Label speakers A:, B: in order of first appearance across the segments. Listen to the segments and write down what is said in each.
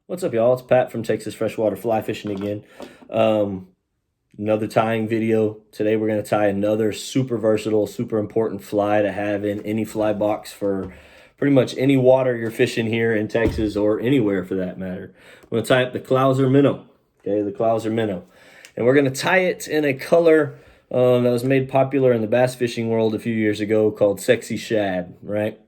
A: What's up, y'all? It's Pat from Texas Freshwater Fly Fishing again. Another tying video. Today we're going to tie another super versatile, super important fly to have in any fly box for pretty much any water you're fishing here in Texas or anywhere for that matter. I'm going to tie up the Clouser Minnow. Okay, the Clouser Minnow. And we're going to tie it in a color that was made popular in the bass fishing world a few years ago called Sexy Shad, right?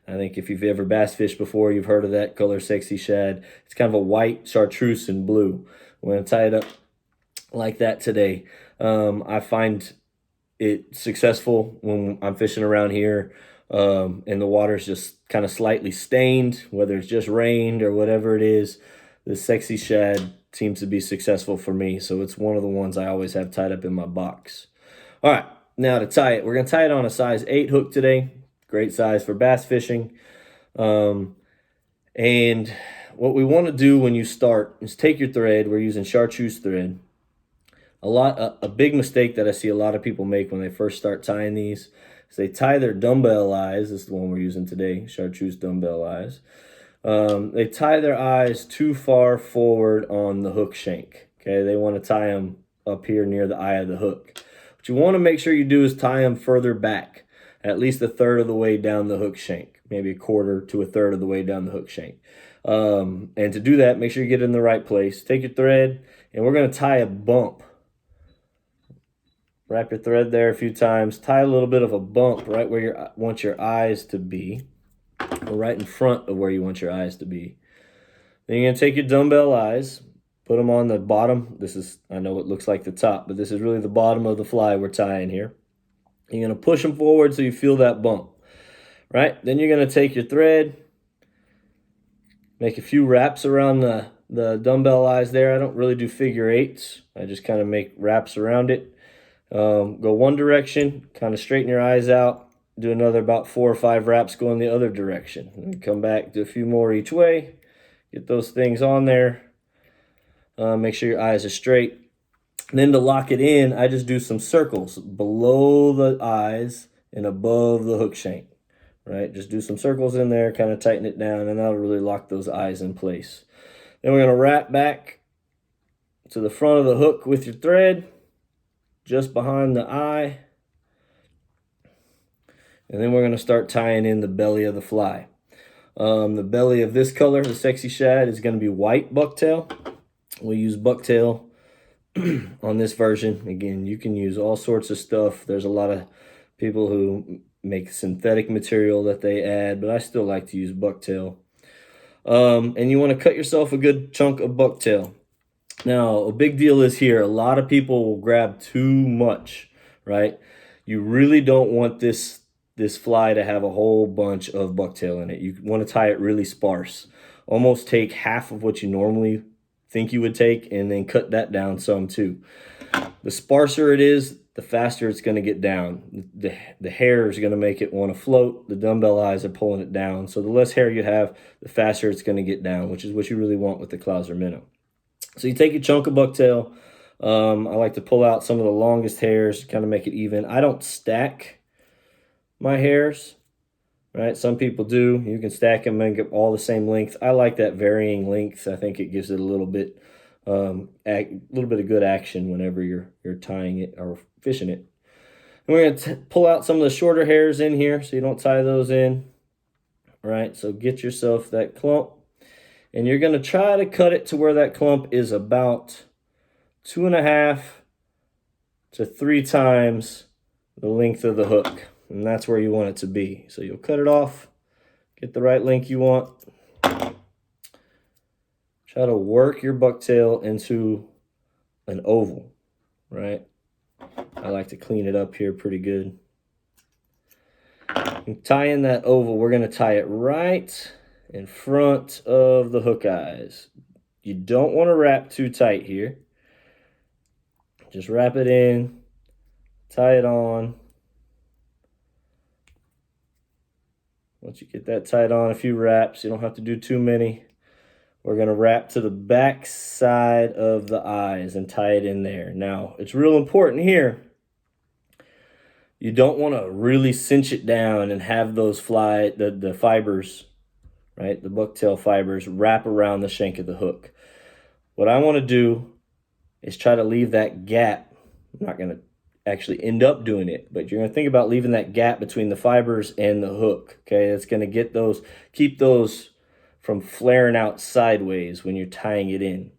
A: I think if you've ever bass fished before, you've heard of that color, Sexy Shad. It's kind of a white chartreuse and blue. We're going to tie it up like that today. I find it successful when I'm fishing around here and the water's just kind of slightly stained, whether it's just rained or whatever it is. The Sexy Shad seems to be successful for me, so it's one of the ones I always have tied up in my box. All right, now to tie it, we're going to tie it on a size 8 hook today. Great size for bass fishing. And what we want to do when you start is take your thread. We're using chartreuse thread. A big mistake that I see a lot of people make when they first start tying these is they tie their dumbbell eyes. This is the one we're using today, chartreuse dumbbell eyes. They tie their eyes too far forward on the hook shank. Okay, they want to tie them up here near the eye of the hook. What you want to make sure you do is tie them further back, at least a third of the way down the hook shank, maybe a quarter to a third of the way down the hook shank. And to do that, make sure you get it in the right place. Take your thread, and we're going to tie a bump. Wrap your thread there a few times. Tie a little bit of a bump right where you want your eyes to be, or right in front of where you want your eyes to be. Then you're going to take your dumbbell eyes, put them on the bottom. This is, I know it looks like the top, but this is really the bottom of the fly we're tying here. You're going to push them forward so you feel that bump, right? Then you're going to take your thread, make a few wraps around the dumbbell eyes there. I don't really do figure eights. I just kind of make wraps around it. Go one direction, kind of straighten your eyes out. Do another about 4 or 5 wraps going the other direction. And come back, do a few more each way. Get those things on there. Make sure your eyes are straight. And then to lock it in, I just do some circles below the eyes and above the hook shank, right? Just do some circles in there, kind of tighten it down, and that'll really lock those eyes in place. Then we're going to wrap back to the front of the hook with your thread, just behind the eye. And then we're going to start tying in the belly of the fly. The belly of this color, the Sexy Shad, is going to be white bucktail. We'll use bucktail on this version. Again, you can use all sorts of stuff. There's a lot of people who make synthetic material that they add, but I still like to use bucktail. And you want to cut yourself a good chunk of bucktail. Now, a big deal is here, a lot of people will grab too much, right? You really don't want this fly to have a whole bunch of bucktail in it. You want to tie it really sparse. Almost take half of what you normally think you would take and then cut that down some too. The sparser it is, the faster it's going to get down. The hair is going to make it want to float. The dumbbell eyes are pulling it down. So the less hair you have, the faster it's going to get down, which is what you really want with the Clouser Minnow. So you take your chunk of bucktail. I like to pull out some of the longest hairs, kind of make it even. I don't stack my hairs, right? Some people do. You can stack them and get all the same length. I like that varying length. I think it gives it a little bit of good action whenever you're tying it or fishing it. And we're going to pull out some of the shorter hairs in here so you don't tie those in, right? So get yourself that clump, and you're going to try to cut it to where that clump is about 2.5 to 3 times the length of the hook. And that's where you want it to be. So you'll cut it off, get the right length you want. Try to work your bucktail into an oval, right? I like to clean it up here pretty good. And tie in that oval, we're going to tie it right in front of the hook eyes. You don't want to wrap too tight here. Just wrap it in, tie it on. Once you get that tied on, a few wraps, you don't have to do too many. We're going to wrap to the back side of the eyes and tie it in there. Now, it's real important here. You don't want to really cinch it down and have those the fibers right? The bucktail fibers wrap around the shank of the hook. What I want to do is try to leave that gap. I'm not going to actually end up doing it, but you're going to think about leaving that gap between the fibers and the hook, okay? It's going to get those, keep those from flaring out sideways when you're tying it in.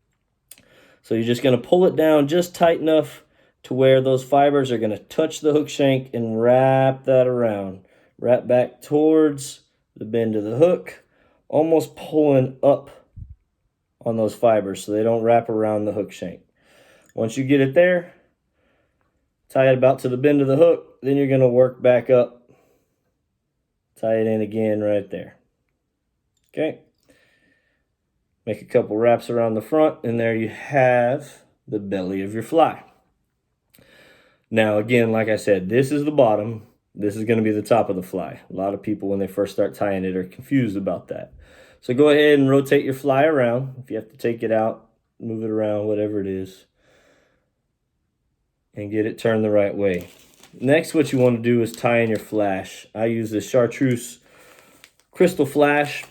A: So you're just going to pull it down just tight enough to where those fibers are going to touch the hook shank and wrap that around. Wrap back towards the bend of the hook, almost pulling up on those fibers so they don't wrap around the hook shank. Once you get it there, tie it about to the bend of the hook, then you're going to work back up, tie it in again right there. Okay. Make a couple wraps around the front, and there you have the belly of your fly. Now, again, like I said, this is the bottom. This is going to be the top of the fly. A lot of people, when they first start tying it, are confused about that. So go ahead and rotate your fly around. If you have to take it out, move it around, whatever it is, and get it turned the right way. Next, what you want to do is tie in your flash. I use this chartreuse crystal flash.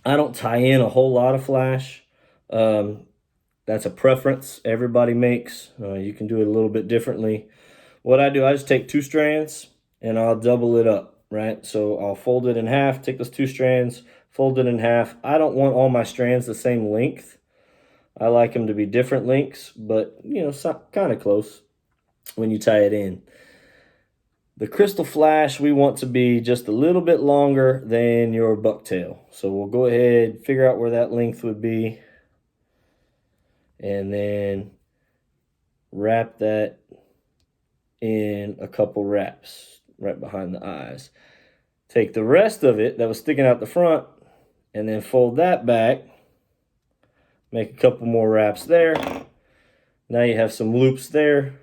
A: I don't tie in a whole lot of flash. That's a preference everybody makes. You can do it a little bit differently. What I do, I just take 2 strands and I'll double it up, right? So I'll fold it in half, take those 2 strands, fold it in half. I don't want all my strands the same length. I like them to be different lengths, but, you know, kind of close when you tie it in. The crystal flash, we want to be just a little bit longer than your bucktail. So we'll go ahead, figure out where that length would be, and then wrap that in a couple wraps right behind the eyes. Take the rest of it that was sticking out the front and then fold that back. Make a couple more wraps there. Now you have some loops there.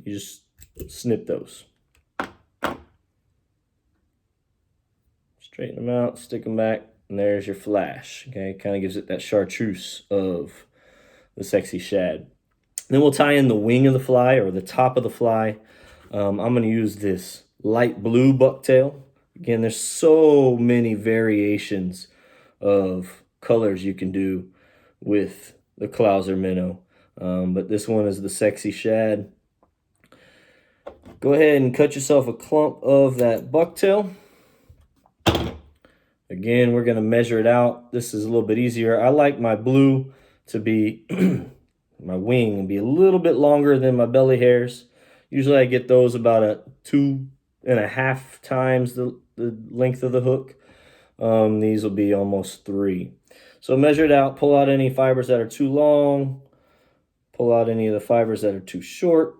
A: You just snip those. Straighten them out, stick them back, and there's your flash. Okay, kind of gives it that chartreuse of the sexy shad. Then we'll tie in the wing of the fly, or the top of the fly. I'm going to use this light blue bucktail. Again, there's so many variations of colors you can do with the Clouser Minnow. But this one is the sexy shad. Go ahead and cut yourself a clump of that bucktail. Again, we're going to measure it out. This is a little bit easier. I like my blue to be, my wing to be a little bit longer than my belly hairs. Usually I get those about 2.5 times the length of the hook. These will be almost 3. So measure it out, pull out any fibers that are too long, pull out any of the fibers that are too short.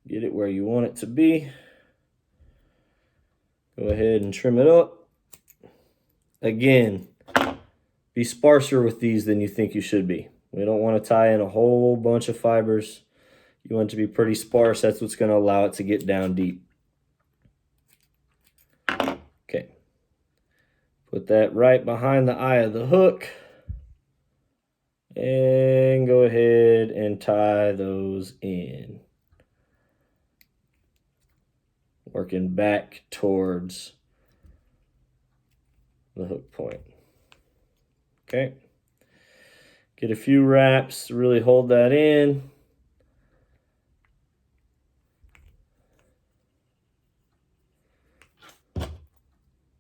A: Get it where you want it to be. Go ahead and trim it up. Again, be sparser with these than you think you should be. We don't want to tie in a whole bunch of fibers. You want it to be pretty sparse. That's what's going to allow it to get down deep. Okay. Put that right behind the eye of the hook. And go ahead and tie those in. Working back towards the hook point. Okay. Get a few wraps to really hold that in.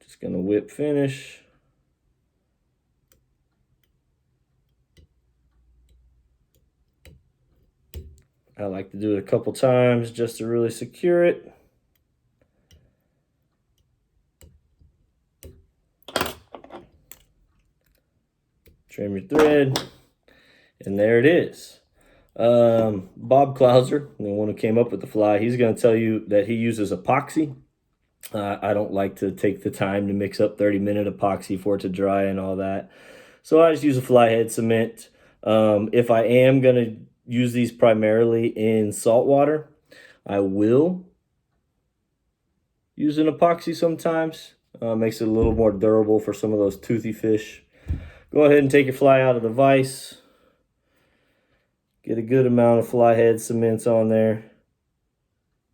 A: Just going to whip finish. I like to do it a couple times just to really secure it. Trim your thread, and there it is. Bob Clouser, the one who came up with the fly, he's going to tell you that he uses epoxy. I don't like to take the time to mix up 30-minute epoxy for it to dry and all that. So I just use a fly head cement. If I am going to use these primarily in saltwater, I will use an epoxy sometimes. Makes it a little more durable for some of those toothy fish. Go ahead and take your fly out of the vise. Get a good amount of fly head cements on there.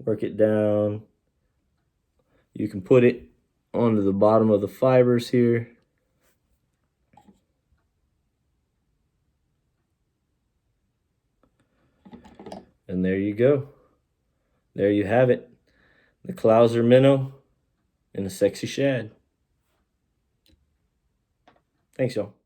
A: Work it down. You can put it onto the bottom of the fibers here. And there you go. There you have it. The Clouser Minnow and the sexy shad. Thanks, y'all.